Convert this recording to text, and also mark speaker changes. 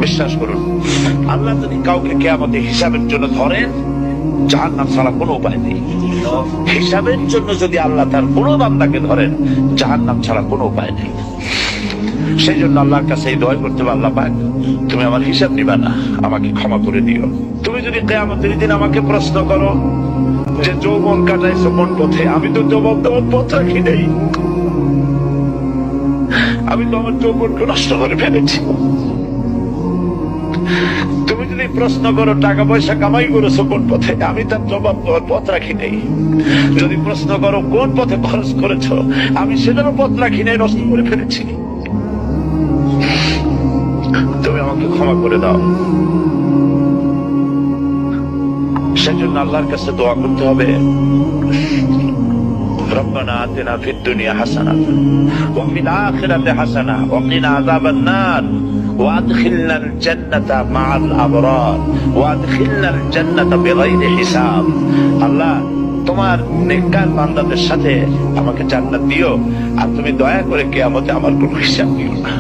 Speaker 1: বিশ্বাস করুন, আল্লাহ যদি কাউকে কিয়ামতে হিসাবের জন্য ধরেন, জাহান্নাম ছাড়া কোনো উপায় নেই। হিসাবের জন্য যদি আল্লাহ তার কোনো বান্দাকে ধরেন, জাহান্নাম ছাড়া কোনো উপায় নেই। সেই জন্য আল্লাহর কাছে এই দোয়া করতে হবে, আল্লাহ পাক তুমি আমার হিসাব নিবা না, আমাকে ক্ষমা করে দিও। তুমি যদি কিয়ামতের দিন আমাকে প্রশ্ন করো যে যৌবন কাটাইছো কোন পথে, আমি তো যৌবন তোমার পথ রাখি নেই, আমি তো আমার যৌবনকে নষ্ট করে ফেলেছি। তুমি যদি প্রশ্ন করো টাকা পয়সা কামাই করেছো কোন পথে, আমি তার জবাব দেওয়ার পথ রাখি নেই। যদি প্রশ্ন করো কোন পথে খরচ করেছো, আমি সেটারও পথ রাখি নেই, নষ্ট করে ফেলেছি। তুমি আমাকে ক্ষমা করে দাও। সেজন্য আল্লাহর কাছে দোয়া করতে হবে, ربنا آتنا في الدنيا حسنة وفي الآخرة حسنة وقنا عذاب النار وادخلنا الجنة مع الأبرار وادخلنا الجنة بغير حساب। আল্লাহ তোমার নেককার বান্দাদের সাথে আমাকে জান্নাত দিও, আর তুমি দয়া করে কিয়ামতে আমার কোনো হিসাব দিও না।